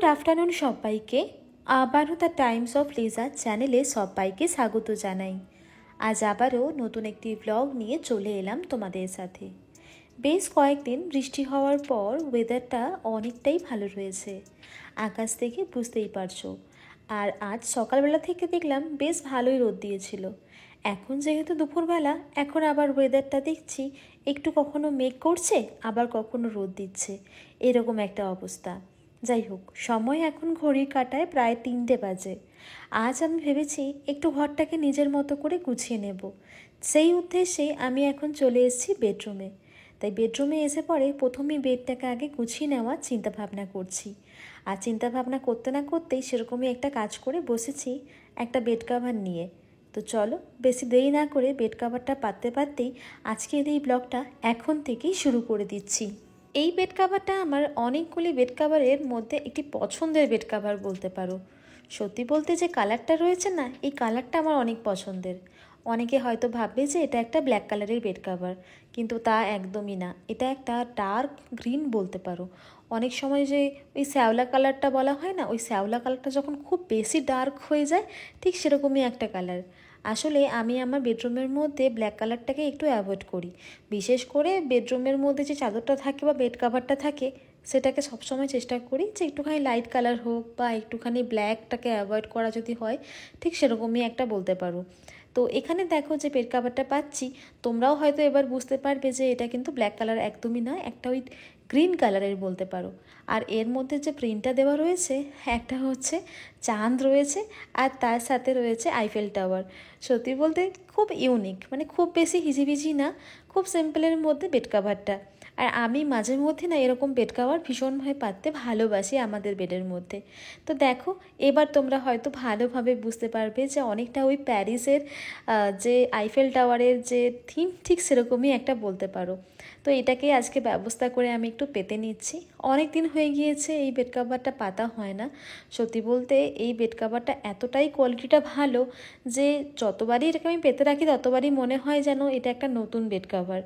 Good afternoon সবাইকে। আবারও the Times of Liza চ্যানেলে সবাইকে স্বাগত জানাই। আজ আবারও নতুন একটি ব্লগ নিয়ে চলে এলাম তোমাদের সাথে। বেশ কয়েকদিন বৃষ্টি হওয়ার পর ওয়েদারটা অনেকটাই ভালো রয়েছে, আকাশ থেকে বুঝতেই পারছো। আর আজ সকালবেলা থেকে দেখলাম বেশ ভালোই রোদ দিয়েছিল। এখন যেহেতু দুপুরবেলা, এখন আবার ওয়েদারটা দেখছি একটু কখনো মেঘ করছে, আবার কখনো রোদ দিচ্ছে, এরকম একটা অবস্থা। যাই হোক, সময় এখন ঘড়ির কাঁটায় প্রায় 3টে বাজে। আজ আমি ভেবেছি একটু ঘরটাকে নিজের মতো করে গুছিয়ে নেব। সেই উদ্দেশ্যে আমি এখন চলে এসেছি বেডরুমে। তাই বেডরুমে এসে পরে প্রথমেই বেডটাকে আগে গুছিয়ে নেওয়ার চিন্তাভাবনা করছি। আর চিন্তাভাবনা করতে না করতেই সেরকমই একটা কাজ করে বসেছি একটা বেড কাভার নিয়ে। তো চলো বেশি দেরি না করে বেড কাভারটা পাততে পারতেই আজকের এই ব্লগটা এখন থেকেই শুরু করে দিচ্ছি। এই বেড কাভারটা আমার অনেকগুলি বেড কাভারের মধ্যে একটি পছন্দের বেড কাভার বলতে পারো। সত্যি বলতে যে কালারটা রয়েছে না, এই কালারটা আমার অনেক পছন্দের। অনেকে হয়তো ভাববে যে এটা একটা ব্ল্যাক কালারের বেড কাভার, কিন্তু তা একদমই না। এটা একটা ডার্ক গ্রিন বলতে পারো। অনেক সময় যে ওই শ্যাওলা কালারটা বলা হয় না, ওই শ্যাওলা কালারটা যখন খুব বেশি ডার্ক হয়ে যায়, ঠিক সেরকমই একটা কালার। আসলে আমি আমার বেডরুমের মধ্যে ব্ল্যাক কালারটাকে একটু অ্যাভয়েড করি। বিশেষ করে বেডরুমের মধ্যে যে চাদরটা থাকে বা বেড কাভারটা থাকে, সেটাকে সবসময় চেষ্টা করি যে একটুখানি লাইট কালার হোক বা একটুখানি ব্ল্যাকটাকে অ্যাভয়েড করা যদি হয়, ঠিক সেরকমই একটা বলতে পারো। তো এখানে দেখো যে বেড কাভারটা পাচ্ছি, তোমরাও হয়তো এবার বুঝতে পারবে যে এটা কিন্তু ব্ল্যাক কালার একদমই নয়, একটা ওই গ্রিন কালারের বলতে পারো। আর এর মধ্যে যে প্রিন্টটা দেওয়া রয়েছে, একটা হচ্ছে চাঁদ রয়েছে, আর তার সাথে রয়েছে আইফেল টাওয়ার। সত্যি বলতে খুব ইউনিক, মানে খুব বেশি হিজিবিজি না, খুব সিম্পলের মধ্যে বেড কাভারটা। আর আমি মাঝে মধ্যে না এরকম বেড কাভার ভীষণভাবে পাততে ভালোবাসি আমাদের বেডের মধ্যে। তো দেখো, এবার তোমরা হয়তো ভালোভাবে বুঝতে পারবে যে অনেকটা ওই প্যারিসের যে আইফেল টাওয়ারের যে থিম, ঠিক সেরকমই একটা বলতে পারো। তো এটাকে আজকে ব্যবস্থা করে আমি একটু পেতে নিচ্ছি। অনেক দিন হয়ে গিয়েছে এই বেড কাভারটা পাতা হয় না। সত্যি বলতে এই বেড কাভারটা এতটাই কোয়ালিটিটা ভালো যে যতবারই এটাকে আমি পেতে রাখি ততবারই মনে হয় যেন এটা একটা নতুন বেড কাভার।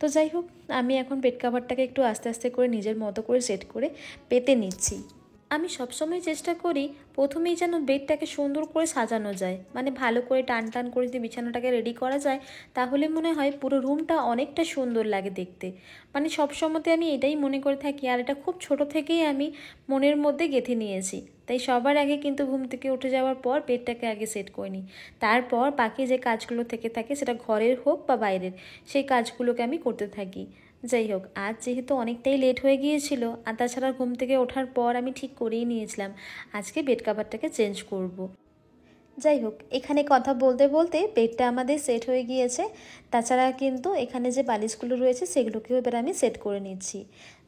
তো যাই হোক, আমি এখন বেড কাভারটাকে একটু আস্তে আস্তে করে নিজের মতো করে সেট করে পেতে নিচ্ছি। আমি সবসময় চেষ্টা করি প্রথমেই যেন বেডটাকে সুন্দর করে সাজানো যায়, মানে ভালো করে টান টান করে যদি বিছানাটাকে রেডি করা যায়, তাহলে মনে হয় পুরো রুমটা অনেকটা সুন্দর লাগে দেখতে। মানে সবসময়তে আমি এটাই মনে করে থাকি, আর এটা খুব ছোট থেকেই আমি মনের মধ্যে গেঁথে নিয়েছি। তাই সবার আগে কিন্তু ঘুম থেকে উঠে যাওয়ার পর বেডটাকে আগে সেট করে নিই। তারপর বাকি যে কাজগুলো থেকে থাকে, সেটা ঘরের হোক বা বাইরের, সেই কাজগুলোকে আমি করতে থাকি। যাই হোক, আজ যেহেতু অনেকটাই লেট হয়ে গিয়েছিল, আর তাছাড়া ঘুম থেকে ওঠার পর আমি ঠিক করেই নিয়েছিলাম আজকে বেড কাভারটাকে চেঞ্জ করব। যাই হোক, এখানে কথা বলতে বলতে বেডটা আমাদের সেট হয়ে গিয়েছে। তাছাড়া কিন্তু এখানে যে বালিশগুলো রয়েছে সেগুলোকেও এবার আমি সেট করে নিচ্ছি।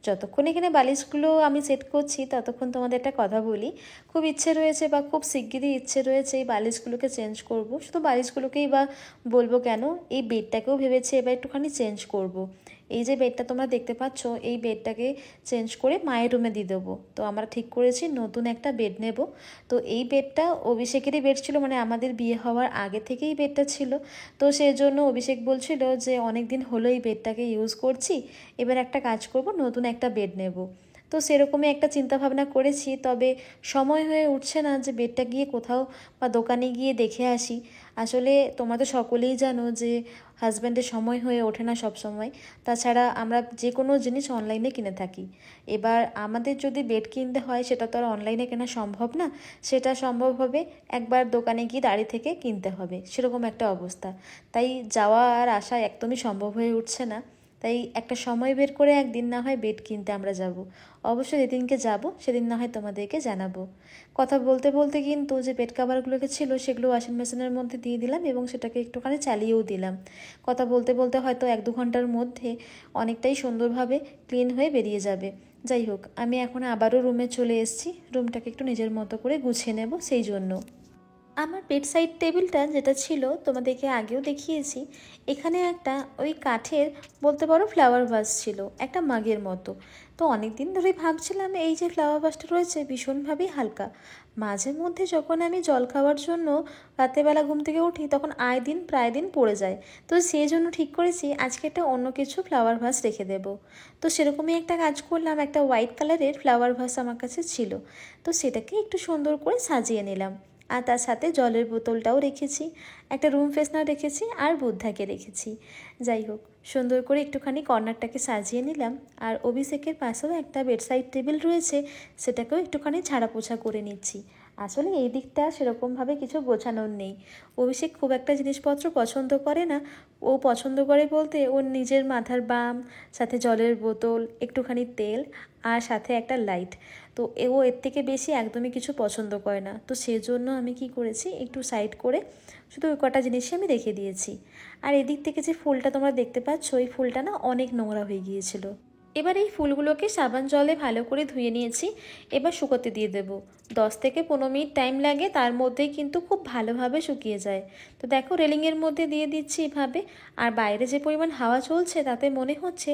যতক্ষণ এখানে বালিশগুলো আমি সেট করছি, ততক্ষণ তোমাদের একটা কথা বলি। খুব ইচ্ছে রয়েছে বা খুব শিগগিরই ইচ্ছে রয়েছে এই বালিশগুলোকে চেঞ্জ করব। শুধু বালিশগুলোকেই বা বলবো কেন, এই বেডটাকেও ভেবেছি এবার একটুখানি চেঞ্জ করব। এই যে বেডটা তোমরা দেখতে পাচ্ছ, এই বেডটাকে চেঞ্জ করে মায়ের রুমে দিয়ে দেবো। তো আমরা ঠিক করেছি নতুন একটা বেড নেব। তো এই বেডটা অভিষেকেরই বেড ছিল, মানে আমাদের বিয়ে হওয়ার আগে থেকেই বেডটা ছিল। তো সেই জন্য অভিষেক বলছিল যে অনেক দিন হলো এই বেডটাকে ইউজ করছি, এবার একটা কাজ করব, নতুন একটা বেড নেব। তো সেরকমই একটা চিন্তাভাবনা করেছি, তবে সময় হয়ে উঠছে না যে বেডটা গিয়ে কোথাও বা দোকানে গিয়ে দেখে আসি। আসলে তোমরা তো সকলেই জানো যে হাজব্যান্ডের সময় হয়ে ওঠে না সব সময়। তাছাড়া আমরা যে কোনো জিনিস অনলাইনে কিনে থাকি। এবার আমাদের যদি বেড কিনতে হয়, সেটা তো আর অনলাইনে কেনা সম্ভব না। সেটা সম্ভব হবে একবার দোকানে গিয়ে দাঁড়িয়ে থেকে কিনতে হবে, সেরকম একটা অবস্থা। তাই যাওয়া আর আসা একদমই সম্ভব হয়ে উঠছে না। তাই একটা সময় বের করে একদিন না হয় বেড কিনতে আমরা যাব। অবশ্যই যেদিনকে যাব সেদিন না হয় তোমাদেরকে জানাবো। কথা বলতে বলতে কিন্তু যে বেড কাভারগুলোকে ছিল সেগুলো ওয়াশিং মেশিনের মধ্যে দিয়ে দিলাম এবং সেটাকে একটুখানি চালিয়েও দিলাম। কথা বলতে বলতে হয়তো 1-2 ঘন্টার মধ্যে অনেকটাই সুন্দরভাবে ক্লিন হয়ে বেরিয়ে যাবে। যাই হোক, আমি এখন আবারও রুমে চলে এসেছি, রুমটাকে একটু নিজের মতো করে গুছিয়ে নেব সেই জন্য। আমার বেডসাইড টেবিলটা যেটা ছিল তোমাদেরকে আগেও দেখিয়েছি, এখানে একটা ওই কাঠের বলতে পারো ফ্লাওয়ার ভাস ছিল, একটা মাগের মতো। তো অনেক দিন ধরেই ভাবছিলাম এই যে ফ্লাওয়ার ভাসটা রয়েছে ভীষণভাবেই হালকা। মাঝে মধ্যে যখন আমি জল খাওয়ার জন্য রাতেরবেলা ঘুম থেকে উঠি তখন প্রায় দিন পড়ে যায়। তো সেই জন্য ঠিক করেছি আজকে একটা অন্য কিছু ফ্লাওয়ার ভাস রেখে দেব। তো সেরকমই একটা কাজ করলাম, একটা হোয়াইট কালারের ফ্লাওয়ার ভাস আমার কাছে ছিল, তো সেটাকে একটু সুন্দর করে সাজিয়ে নিলাম। আর তার সাথে জলের বোতলটাও রেখেছি, একটা রুম ফ্রেশনার রেখেছি, আর বুদ্ধাকে রেখেছি। যাই হোক, সুন্দর করে একটুখানি কর্নারটাকে সাজিয়ে নিলাম। আর অভিষেকের পাশেও একটা বেডসাইড টেবিল রয়েছে, সেটাকেও একটুখানি ঝাড়া পোছা করে নিচ্ছি। আসলে এই দিকটা সেরকমভাবে কিছু গোছানোর নেই। অভিষেক খুব একটা জিনিসপত্র পছন্দ করে না। ও পছন্দ করে বলতে ওর নিজের মাথার বাম, সাথে জলের বোতল, একটুখানি তেল, আর সাথে একটা লাইট। তো ও এর থেকে বেশি একদমই কিছু পছন্দ করে না। তো সেজন্য আমি কি করেছি, একটু সাইড করে শুধু ওই কটা জিনিসই আমি রেখে দিয়েছি। আর এদিক থেকে যে ফুলটা তোমরা দেখতে পাচ্ছ, ওই ফুলটা না অনেক নোংরা হয়ে গিয়েছিল। এবার এই ফুলগুলোকে সাবান জলে ভালো করে ধুয়ে নিয়েছি, এবার শুকোতে দিয়ে দেব। 10 থেকে 15 মিনিট টাইম লাগে, তার মধ্যেই কিন্তু খুব ভালোভাবে শুকিয়ে যায়। তো দেখো, রেলিংয়ের মধ্যে দিয়ে দিচ্ছি এভাবে। আর বাইরে যে পরিমাণ হাওয়া চলছে তাতে মনে হচ্ছে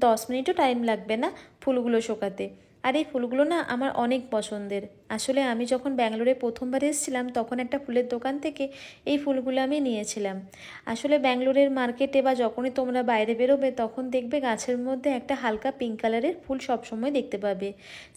10 মিনিটও টাইম লাগবে না ফুলগুলো শুকাতে। আর এই ফুলগুলো না আমার অনেক পছন্দের। আসলে আমি যখন ব্যাঙ্গালোরে প্রথমবার এসেছিলাম তখন একটা ফুলের দোকান থেকে এই ফুলগুলো আমি নিয়েছিলাম। আসলে ব্যাঙ্গালোরের মার্কেটে বা যখনই তোমরা বাইরে বেরোবে তখন দেখবে গাছের মধ্যে একটা হালকা পিঙ্ক কালারের ফুল সবসময় দেখতে পাবে।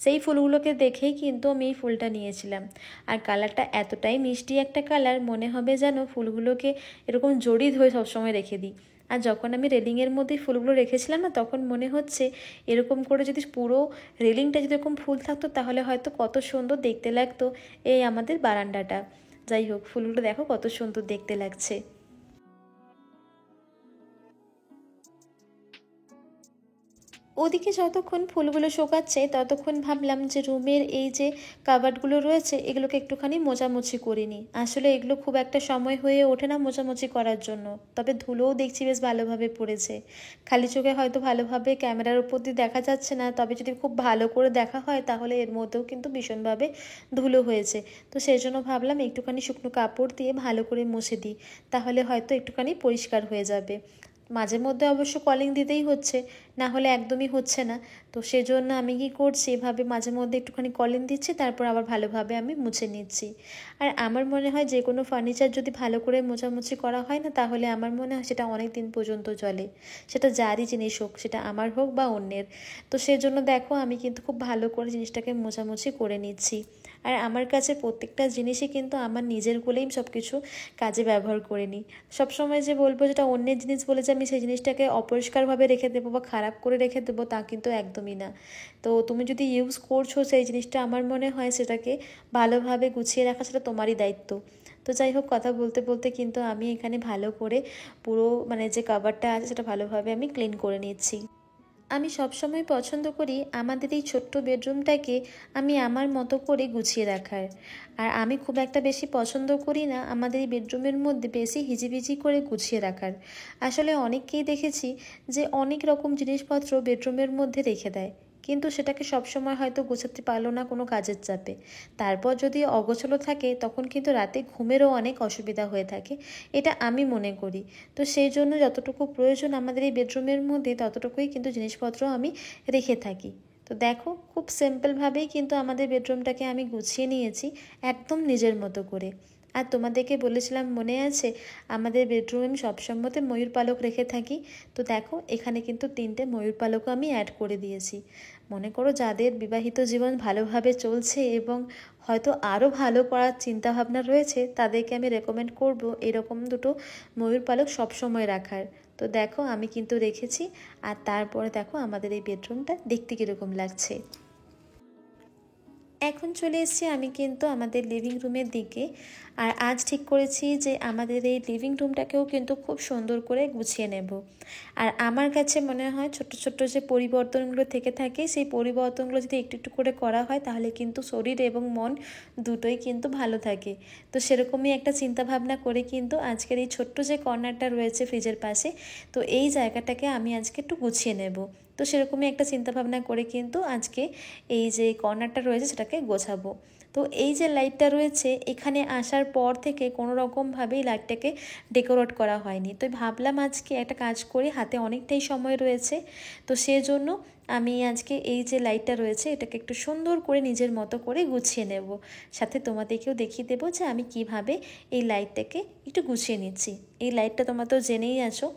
সেই ফুলগুলোকে দেখেই কিন্তু আমি এই ফুলটা নিয়েছিলাম। আর কালারটা এতটাই মিষ্টি একটা কালার, মনে হবে যেন ফুলগুলোকে এরকম জড়ি ধরে সবসময় রেখে দিই। আর যখন আমি রেলিংয়ের মধ্যে ফুলগুলো রেখেছিলাম না, তখন মনে হচ্ছে এরকম করে যদি পুরো রেলিংটা যদি এরকম ফুল থাকতো তাহলে হয়তো কত সুন্দর দেখতে লাগতো এই আমাদের বারান্দাটা। যাই হোক, ফুলগুলো দেখো কত সুন্দর দেখতে লাগছে। ওদিকে যতক্ষণ ফুলগুলো শুকাচ্ছে ততক্ষণ ভাবলাম যে রুমের এই যে কাবার্ডগুলো রয়েছে এগুলোকে একটুখানি মোছামুছি করে নিই। আসলে এগুলো খুব একটা সময় হয়ে ওঠে না মোছামুছি করার জন্য, তবে ধুলোও দেখছি বেশ ভালোভাবে পড়েছে। খালি চোখে হয়তো ভালোভাবে ক্যামেরার উপর দিয়ে দেখা যাচ্ছে না, তবে যদি খুব ভালো করে দেখা হয় তাহলে এর মধ্যেও কিন্তু ভীষণভাবে ধুলো হয়েছে। তো সেই জন্য ভাবলাম একটুখানি শুকনো কাপড় দিয়ে ভালো করে মুছে দিই, তাহলে হয়তো একটুখানি পরিষ্কার হয়ে যাবে। মাঝে মধ্যে অবশ্য কলিং দিতেই হচ্ছে, না হলে একদমই হচ্ছে না। তো সেজন্য আমি কি করছি, এভাবে মাঝে মধ্যে একটুখানি কলিং দিচ্ছি, তারপর আবার ভালোভাবে আমি মুছে নিচ্ছি। আর আমার মনে হয় যে কোনো ফার্নিচার যদি ভালো করে মোছামুছি করা হয় না, তাহলে আমার মনে হয় সেটা অনেক দিন পর্যন্ত চলে, সেটা যারই জিনিস হোক, সেটা আমার হোক বা অন্যের। তো সেজন্য দেখো আমি কিন্তু খুব ভালো করে জিনিসটাকে মোছামুছি করে নিচ্ছি। আর আমার কাছে প্রত্যেকটা জিনিসই কিন্তু আমার নিজের বলেই সব কিছু কাজে ব্যবহার করে নিই। সবসময় যে বলবো যেটা অন্যের জিনিস বলে যে আমি সেই জিনিসটাকে অপরিষ্কারভাবে রেখে দেবো বা খারাপ করে রেখে দেবো, তা কিন্তু একদমই না। তো তুমি যদি ইউজ করছো সেই জিনিসটা, আমার মনে হয় সেটাকে ভালোভাবে গুছিয়ে রাখা সেটা তোমারই দায়িত্ব। তো যাই হোক, কথা বলতে বলতে কিন্তু আমি এখানে ভালো করে পুরো যে কাভারটা আছে সেটা ভালোভাবে আমি ক্লিন করে নিচ্ছি। আমি সবসময় পছন্দ করি আমাদের এই ছোট্ট বেডরুমটাকে আমি আমার মতো করে গুছিয়ে রাখার। আর আমি খুব একটা বেশি পছন্দ করি না আমাদের এই বেডরুমের মধ্যে বেশি হিজিবিজি করে গুছিয়ে রাখার। আসলে অনেককেই দেখেছি যে অনেক রকম জিনিসপত্র বেডরুমের মধ্যে রেখে দেয়, কিন্তু সেটাকে সবসময় হয়তো গোছাতে পারলো না কোনো কাজের চাপে। তারপর যদি অগোছালো থাকে তখন কিন্তু রাতে ঘুমেরও অনেক অসুবিধা হয়ে থাকে, এটা আমি মনে করি। তো সেই জন্য যতটুকু প্রয়োজন আমাদের এই বেডরুমের মধ্যে ততটুকুই কিন্তু জিনিসপত্র আমি রেখে থাকি। তো দেখো, খুব সিম্পলভাবেই কিন্তু আমাদের বেডরুমটাকে আমি গুছিয়ে নিয়েছি একদম নিজের মতো করে। আর তোমাদেরকে বলেছিলাম মনে আছে, আমাদের বেডরুমে আমি সবসময়তে ময়ূর পালক রেখে থাকি। তো দেখো, এখানে কিন্তু 3টে ময়ূর পালকও আমি অ্যাড করে দিয়েছি। মনে করো যাদের বিবাহিত জীবন ভালোভাবে চলছে এবং হয়তো আরও ভালো করার চিন্তাভাবনা রয়েছে, তাদেরকে আমি রেকমেন্ড করব এরকম দুটো ময়ূর পালক সবসময় রাখার। তো দেখো আমি কিন্তু রেখেছি। আর তারপরে দেখো আমাদের এই বেডরুমটা দেখতে কীরকম লাগছে। এখন চলে এসেছি আমি কিন্তু আমাদের লিভিং রুমের দিকে। আর আজ ঠিক করেছি যে আমাদের এই লিভিং রুমটাকেও কিন্তু খুব সুন্দর করে গুছিয়ে নেব। আর আমার কাছে মনে হয় ছোট্ট ছোট্ট যে পরিবর্তনগুলো থেকে থাকে, সেই পরিবর্তনগুলো যদি একটু একটু করে করা হয় তাহলে কিন্তু শরীর এবং মন দুটোই কিন্তু ভালো থাকে। তো সেরকমই একটা চিন্তা ভাবনা করে কিন্তু আজকের এই ছোট্ট যে কর্নারটা রয়েছে ফ্রিজের পাশে, তো এই জায়গাটাকে আমি আজকে একটু গুছিয়ে নেব। তো সেরকমই একটা চিন্তাভাবনা করে কিন্তু আজকে এই যে কর্নারটা রয়েছে সেটাকে গোছাবো। তো এই যে লাইটটা রয়েছে এখানে আসার পর থেকে কোনো রকমভাবেই লাইটটাকে ডেকোরেট করা হয়নি। তো ভাবলাম আজকে একটা কাজ করি, হাতে অনেকটাই সময় রয়েছে, তো সেজন্য আমি আজকে এই যে লাইটটা রয়েছে এটাকে একটু সুন্দর করে নিজের মতো করে গুছিয়ে নেব। সাথে তোমাদেরকেও দেখিয়ে দেবো যে আমি কিভাবে এই লাইটটাকে একটু গুছিয়ে নিচ্ছি। এই লাইটটা তোমরা তো জেনেই আছো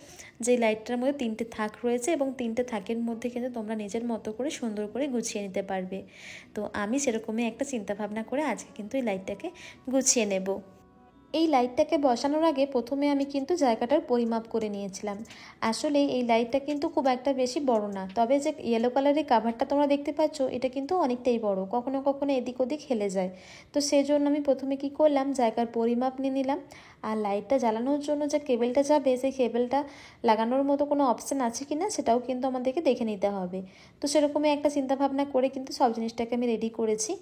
যে লাইটটার মধ্যে 3টে থাক রয়েছে এবং 3টে থাকের মধ্যে কিন্তু তোমরা নিজের মতো করে সুন্দর করে গুছিয়ে নিতে পারবে। তো আমি সেরকমই একটা চিন্তাভাবনা করে আজকে কিন্তু এই লাইটটাকে গুছিয়ে নেব। এই লাইটটাকে বসানোর আগে প্রথমে আমি কিন্তু জায়গাটার পরিমাপ করে নিয়েছিলাম। আসলে এই লাইটটা কিন্তু খুব একটা বেশি বড় না, তবে যে ইয়েলো কালারের কাভারটা তোমরা দেখতে পাচ্ছ এটা কিন্তু অনেকটাই বড়, কখনো কখনো এদিক ওদিক হেলে যায়। তো সেই জন্য আমি প্রথমে কি করলাম, জায়গার পরিমাপ নিয়ে নিলাম। আর লাইটটা জ্বালানোর জন্য যে কেবেলটা যাবে সেই কেবেলটা লাগানোর মতো কোনো অপশান আছে কি না সেটাও কিন্তু আমাদেরকে দেখে নিতে হবে। তো সেরকমই একটা চিন্তাভাবনা করে কিন্তু সব জিনিসটাকে আমি রেডি করেছি।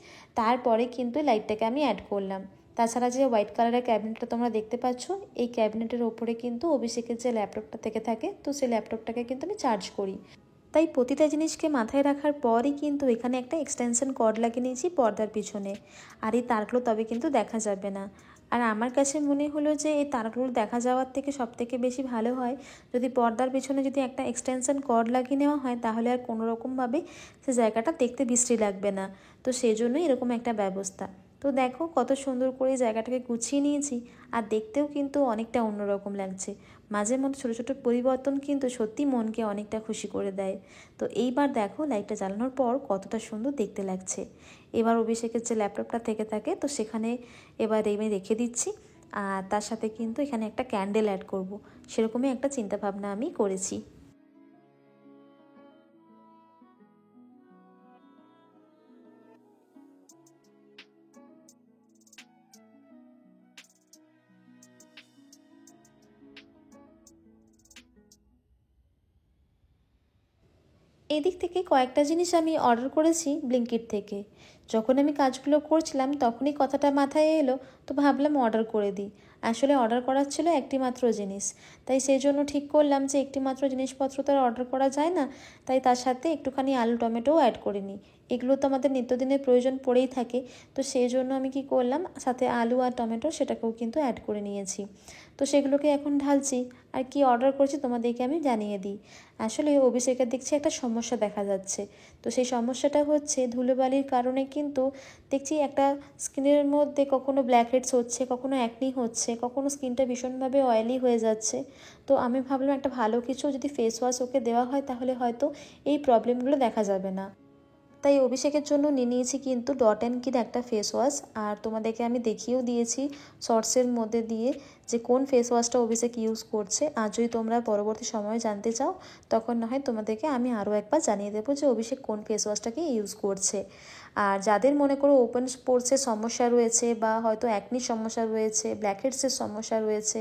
তারপরে কিন্তু লাইটটাকে আমি অ্যাড করলাম। তাছাড়া যে হোয়াইট কালারের ক্যাবিনেটটা তোমরা দেখতে পাচ্ছ, এই ক্যাবিনেটের ওপরে কিন্তু অভিষেকের যে ল্যাপটপটা থেকে থাকে, তো সেই ল্যাপটপটাকে কিন্তু আমি চার্জ করি। তাই প্রতিটা জিনিসকে মাথায় রাখার পরই কিন্তু এখানে একটা এক্সটেনশন কর্ড লাগিয়ে নিয়েছি পর্দার পিছনে। আর এই তারগুলো তবে কিন্তু দেখা যাবে না। আর আমার কাছে মনে হলো যে এই তারগুলো দেখা যাওয়ার থেকে সবথেকে বেশি ভালো হয় যদি পর্দার পিছনে যদি একটা এক্সটেনশন কর্ড লাগিয়ে নেওয়া হয়, তাহলে আর কোনো রকমভাবে সে জায়গাটা দেখতে বিশ্রী লাগবে না। তো সেই জন্যই এরকম একটা ব্যবস্থা। তো দেখো কত সুন্দর করে জায়গাটাকে গুছিয়ে নিয়েছি, আর দেখতেও কিন্তু অনেকটা অন্যরকম লাগছে। মাঝে মধ্যে ছোটো ছোটো পরিবর্তন কিন্তু সত্যি মনকে অনেকটা খুশি করে দেয়। তো এইবার দেখো লাইটটা জ্বালানোর পর কতটা সুন্দর দেখতে লাগছে। এবার অভিষেকের যে ল্যাপটপটা থেকে থাকে তো সেখানে এবার আমি রেখে দিচ্ছি। আর তার সাথে কিন্তু এখানে একটা ক্যান্ডেল অ্যাড করব, সেরকমই একটা চিন্তাভাবনা আমি করেছি। এদিক থেকে কয়েকটা জিনিস আমি অর্ডার করেছি ব্লিঙ্কিট থেকে। যখন আমি কাজগুলো করছিলাম তখনই কথাটা মাথায় এলো, তো ভাবলাম অর্ডার করে দিই। আসলে অর্ডার করার ছিল একটি মাত্র জিনিস, তাই সেই জন্য ঠিক করলাম যে একটি মাত্র জিনিসপত্র তো আর অর্ডার করা যায় না, তাই তার সাথে একটুখানি আলু টমেটোও অ্যাড করে নিই। এগুলো তো আমাদের নিত্যদিনের প্রয়োজন পড়েই থাকে, তো সেই জন্য আমি কি করলাম সাথে আলু আর টমেটো সেটাকেও কিন্তু অ্যাড করে নিয়েছি। তো সেগুলোকে এখন ঢালছি। আর কি অর্ডার করছি তোমাদেরকে আমি জানিয়ে দিই। আসলে অভিষেকের দেখছি একটা সমস্যা দেখা যাচ্ছে। তো সেই সমস্যাটা হচ্ছে ধুলোবালির কারণে কিন্তু দেখছি একটা স্কিনের মধ্যে কখনো ব্ল্যাক হেডস হচ্ছে, কখনো অ্যাকনি হচ্ছে, কখনো স্কিনটা ভীষণভাবে অয়েলি হয়ে যাচ্ছে। তো আমি ভাবলাম একটা ভালো কিছু যদি ফেস ওয়াশ ওকে দেওয়া হয় তাহলে হয়তো এই প্রবলেমগুলো দেখা যাবে না। তাই অভিষেকের জন্য নিয়ে নিয়েছি কিন্তু ডট অ্যান্ড কির একটা ফেস ওয়াশ। আর তোমাদেরকে আমি দেখিয়েও দিয়েছি শর্টসের মধ্যে দিয়ে যে কোন ফেস ওয়াশটা অভিষেক ইউজ করছে। আর যদি তোমরা পরবর্তী সময়ে জানতে চাও তখন না হয় তোমাদেরকে আমি আরও একবার জানিয়ে দেবো যে অভিষেক কোন ফেস ওয়াশটাকে ইউজ করছে। আর যাদের মনে করো ওপেন পোরসের সমস্যা রয়েছে বা হয়তো অ্যাকনির সমস্যা রয়েছে, ব্ল্যাকহেডসের সমস্যা রয়েছে,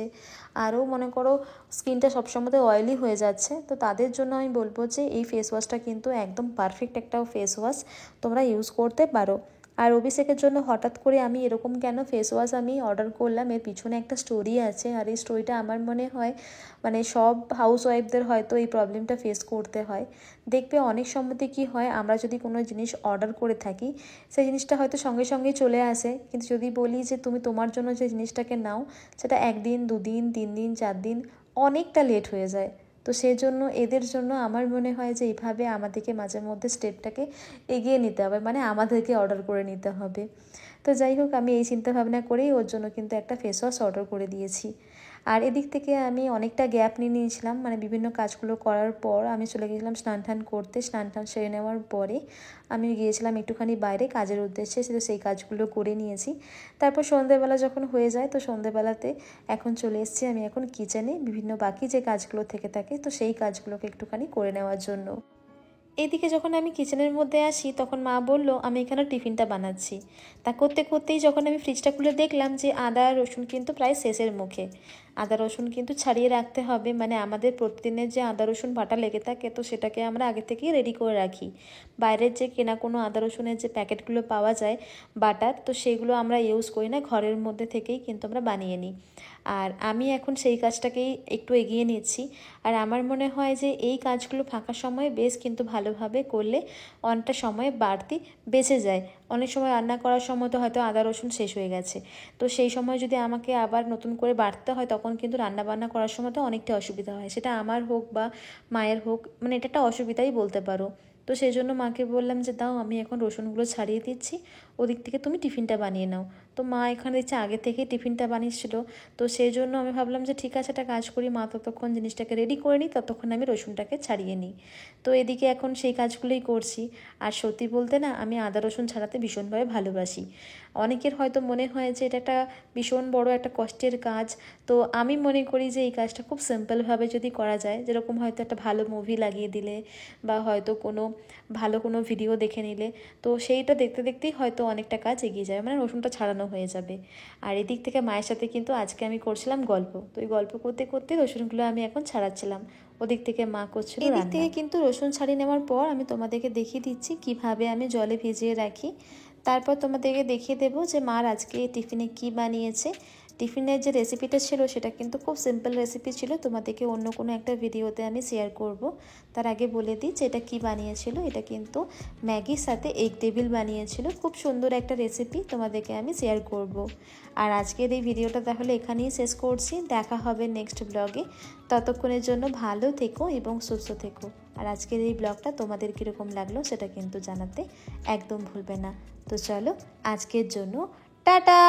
আরও মনে করো স্কিনটা সবসময় অয়েলি হয়ে যাচ্ছে, তো তাদের জন্য আমি বলবো যে এই ফেস ওয়াশটা কিন্তু একদম পারফেক্ট একটা ফেস ওয়াশ, তোমরা ইউজ করতে পারো। আর অভিষেকের জন্য হঠাৎ করে আমি এরকম কেন ফেস ওয়াশ আমি অর্ডার করলাম, এর পিছনে একটা স্টোরি আছে। আর এই স্টোরিটা আমার মনে হয় মানে সব হাউস ওয়াইফদের হয়তো এই প্রবলেমটা ফেস করতে হয়। দেখবে অনেক সময়তে কি হয়, আমরা যদি কোনো জিনিস অর্ডার করে থাকি সেই জিনিসটা হয়তো সঙ্গে সঙ্গেই চলে আসে, কিন্তু যদি বলি যে তুমি তোমার জন্য যে জিনিসটাকে নাও সেটা 1 দিন 2 দিন 3 দিন 4 দিন অনেকটা লেট হয়ে যায়। তো সেই জন্য এদের জন্য আমার মনে হয় যে এইভাবে আমাদেরকে মাঝে মধ্যে স্টেপটাকে এগিয়ে নিতে হবে, মানে আমাদেরকে অর্ডার করে নিতে হবে। তো যাই হোক আমি এই চিন্তাভাবনা করেই ওর জন্য কিন্তু একটা ফেস ওয়াশ অর্ডার করে দিয়েছি। আর এদিক থেকে আমি অনেকটা গ্যাপ নিয়ে নিয়েছিলাম, মানে বিভিন্ন কাজগুলো করার পর আমি চলে গেছিলাম স্নান টান করতে। স্নান টান সেরে নেওয়ার পরে আমি গিয়েছিলাম একটুখানি বাইরে কাজের উদ্দেশ্যে, সেটা সেই কাজগুলো করে নিয়েছি। তারপর সন্ধ্যেবেলা যখন হয়ে যায় তো সন্ধ্যেবেলাতে এখন চলে এসেছি আমি এখন কিচেনে বিভিন্ন বাকি যে কাজগুলো থেকে থাকে তো সেই কাজগুলোকে একটুখানি করে নেওয়ার জন্য। এদিকে যখন আমি কিচেনের মধ্যে আসি তখন মা বলল আমি এখানে টিফিনটা বানাচ্ছি। তা করতে করতেই যখন আমি ফ্রিজটা খুলে দেখলাম যে আদা রসুন কিন্তু প্রায় শেষের মুখে। আদা রসুন কিন্তু ছাড়িয়ে রাখতে হবে, মানে আমাদের প্রতিদিনের যে আদা রসুন বাটা লেগে থাকে তো সেটাকে আমরা আগে থেকেই রেডি করে রাখি। বাইরের যে কেনা কোনো আদা রসুনের যে প্যাকেটগুলো পাওয়া যায় বাটার, তো সেগুলো আমরা ইউজ করি না, ঘরের মধ্যে থেকেই কিন্তু আমরা বানিয়ে নিই। আর আমি এখন সেই কাজটাকেই একটু এগিয়ে নিচ্ছি। আর আমার মনে হয় যে এই কাজগুলো ফাঁকা সময়ে বেশ কিন্তু ভালোভাবে করলে অনেকটা সময় বাড়তি বেঁচে যায়। অনেক সময় রান্না করার সময় তো হয়তো আদা রসুন শেষ হয়ে গেছে, তো সেই সময় যদি আমাকে আবার নতুন করে বাড়তে হয় তখন কিন্তু রান্নাবান্না করার সময় তো অনেকটা অসুবিধা হয়, সেটা আমার হোক বা মায়ের হোক, মানে এটা একটা অসুবিধাই বলতে পারো। তো সেই জন্য মাকে বললাম যে দাও আমি এখন রসুনগুলো ছাড়িয়ে দিচ্ছি, ওদিক থেকে তুমি টিফিনটা বানিয়ে নাও। তো মা এখানে দেখছি আগে থেকেই টিফিনটা বানিয়েছিল, তো সেই জন্য আমি ভাবলাম যে ঠিক আছে একটা কাজ করি, মা ততক্ষণ জিনিসটাকে রেডি করে নিই, ততক্ষণ আমি রসুনটাকে ছাড়িয়ে নিই। তো এদিকে এখন সেই কাজগুলোই করছি। আর সত্যি বলতে না, আমি আদা রসুন ছাড়াতে ভীষণভাবে ভালোবাসি। অনেকের হয়তো মনে হয় যে এটা একটা ভীষণ বড় একটা কষ্টের কাজ, তো আমি মনে করি যে এই কাজটা খুব সিম্পলভাবে যদি করা যায়, যেরকম হয়তো একটা ভালো মুভি লাগিয়ে দিলে বা হয়তো কোনো ভালো কোনো ভিডিও দেখে নিলে, তো সেইটা দেখতে দেখতেই হয়তো অনেকটা কাজ এগিয়ে যাবে, মানে রসুনটা ছাড়ানো হয়ে যাবে। আর এদিক থেকে মায়ের সাথে কিন্তু আজকে আমি করছিলাম গল্প, তো এই গল্প করতে করতে রসুনগুলো আমি এখন ছাড়াচ্ছিলাম, ওদিক থেকে মা করছিল রান্না। এদিক থেকে কিন্তু রসুন ছাড়িয়ে নেওয়ার পর আমি তোমাদেরকে দেখিয়ে দিচ্ছি কিভাবে আমি জলে ভিজিয়ে রাখি। তারপর তোমাদেরকে দেখিয়ে দেবো যে মার আজকে টিফিনে কি বানিয়েছে। টিফিনের যে রেসিপিটা ছিল সেটা কিন্তু খুব সিম্পল রেসিপি ছিল, তোমাদেরকে অন্য কোনো একটা ভিডিওতে আমি শেয়ার করব। তার আগে বলে দিই যে এটা কী বানিয়েছিল, এটা কিন্তু ম্যাগির সাথে এগ টেবিল বানিয়েছিল, খুব সুন্দর একটা রেসিপি, তোমাদেরকে আমি শেয়ার করব। আর আজকের এই ভিডিওটা তাহলে এখানেই শেষ করছি, দেখা হবে নেক্সট ব্লগে। ততক্ষণের জন্য ভালো থেকো এবং সুস্থ থেকো। আর আজকের এই ব্লগটা তোমাদের কীরকম লাগলো সেটা কিন্তু জানাতে একদম ভুলবে না। তো চলো আজকের জন্য টাটা।